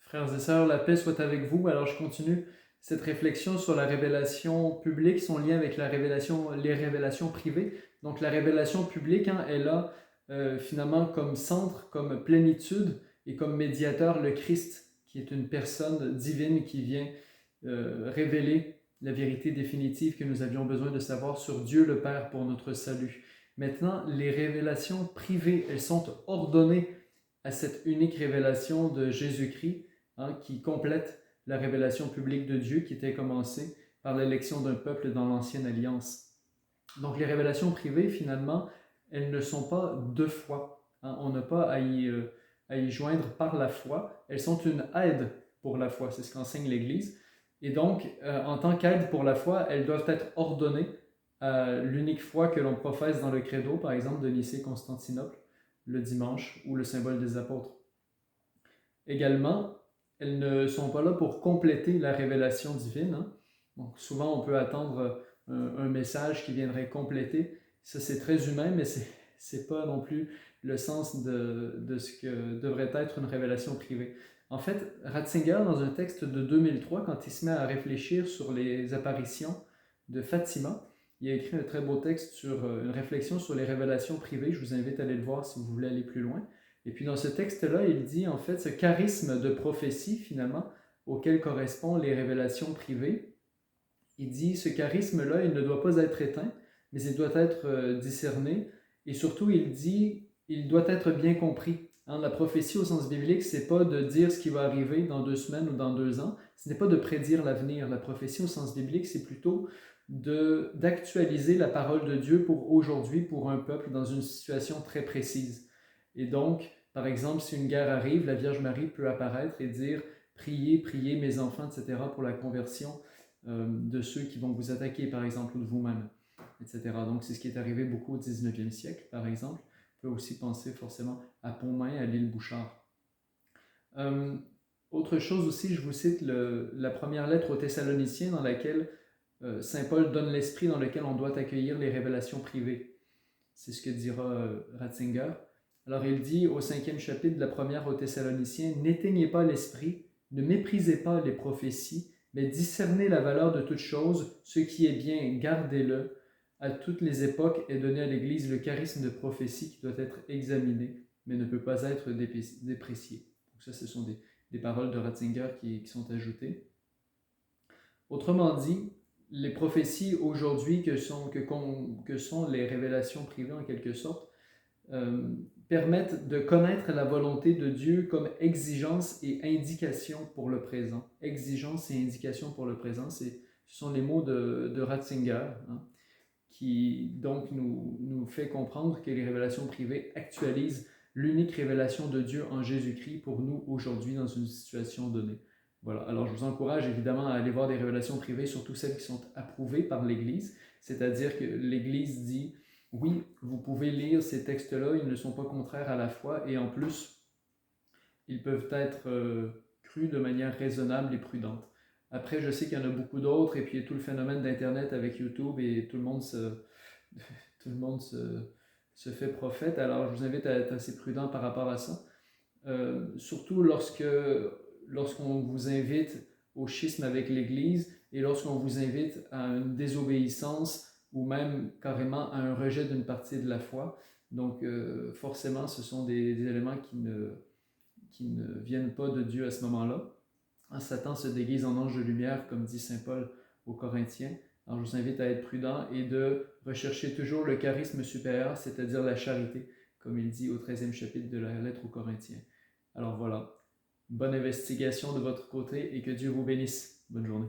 Frères et sœurs, la paix soit avec vous. Alors je continue cette réflexion sur la révélation publique, son lien avec les révélations privées. Donc la révélation publique, elle a finalement comme centre, comme plénitude et comme médiateur le Christ, qui est une personne divine qui vient révéler la vérité définitive que nous avions besoin de savoir sur Dieu le Père pour notre salut. Maintenant, les révélations privées, elles sont ordonnées à cette unique révélation de Jésus-Christ, qui complète la révélation publique de Dieu qui était commencée par l'élection d'un peuple dans l'Ancienne Alliance. Donc les révélations privées, finalement, elles ne sont pas de foi. On n'a pas à y joindre par la foi. Elles sont une aide pour la foi. C'est ce qu'enseigne l'Église. Et donc, en tant qu'aide pour la foi, elles doivent être ordonnées à l'unique foi que l'on professe dans le credo, par exemple de Nicée-Constantinople, le dimanche, ou le symbole des apôtres. Également, elles ne sont pas là pour compléter la révélation divine. Donc souvent, on peut attendre un message qui viendrait compléter. Ça, c'est très humain, mais c'est pas non plus le sens de ce que devrait être une révélation privée. En fait, Ratzinger, dans un texte de 2003, quand il se met à réfléchir sur les apparitions de Fatima, il a écrit un très beau texte sur une réflexion sur les révélations privées. Je vous invite à aller le voir si vous voulez aller plus loin. Et puis dans ce texte-là, il dit en fait ce charisme de prophétie finalement auquel correspondent les révélations privées. Il dit ce charisme-là, il ne doit pas être éteint, mais il doit être discerné. Et surtout, il dit, il doit être bien compris. La prophétie au sens biblique, c'est pas de dire ce qui va arriver dans 2 semaines ou dans 2 ans. Ce n'est pas de prédire l'avenir. La prophétie au sens biblique, c'est plutôt d'actualiser la parole de Dieu pour aujourd'hui, pour un peuple, dans une situation très précise. Et donc, par exemple, si une guerre arrive, la Vierge Marie peut apparaître et dire « Priez, priez mes enfants, etc. pour la conversion de ceux qui vont vous attaquer, par exemple, ou de vous-même, etc. » Donc, c'est ce qui est arrivé beaucoup au 19e siècle, par exemple. On peut aussi penser forcément à Pontmain, à l'île Bouchard. Autre chose aussi, je vous cite la première lettre aux Thessaloniciens dans laquelle Saint Paul donne l'esprit dans lequel on doit accueillir les révélations privées. C'est ce que dira Ratzinger. Alors il dit au 5e chapitre de la première aux Thessaloniciens, « N'éteignez pas l'esprit, ne méprisez pas les prophéties, mais discernez la valeur de toute chose, ce qui est bien, gardez-le. À toutes les époques est donné à l'Église le charisme de prophétie qui doit être examiné, mais ne peut pas être déprécié. » Donc ça, ce sont des paroles de Ratzinger qui sont ajoutées. Autrement dit, les prophéties aujourd'hui que sont les révélations privées en quelque sorte, permettent de connaître la volonté de Dieu comme exigence et indication pour le présent. Exigence et indication pour le présent, ce sont les mots de Ratzinger, qui donc nous fait comprendre que les révélations privées actualisent l'unique révélation de Dieu en Jésus-Christ pour nous aujourd'hui dans une situation donnée. Voilà. Alors je vous encourage évidemment à aller voir des révélations privées, surtout celles qui sont approuvées par l'Église, c'est-à-dire que l'Église dit oui, vous pouvez lire ces textes-là, ils ne sont pas contraires à la foi et en plus, ils peuvent être crus de manière raisonnable et prudente. Après, je sais qu'il y en a beaucoup d'autres et puis il y a tout le phénomène d'Internet avec YouTube et tout le monde se fait prophète. Alors je vous invite à être assez prudent par rapport à ça. Surtout lorsqu'on vous invite au schisme avec l'Église et lorsqu'on vous invite à une désobéissance ou même carrément à un rejet d'une partie de la foi. Donc forcément, ce sont des éléments qui ne viennent pas de Dieu à ce moment-là. Satan se déguise en ange de lumière, comme dit saint Paul aux Corinthiens. Alors je vous invite à être prudent et de rechercher toujours le charisme supérieur, c'est-à-dire la charité, comme il dit au 13e chapitre de la lettre aux Corinthiens. Alors voilà, bonne investigation de votre côté et que Dieu vous bénisse. Bonne journée.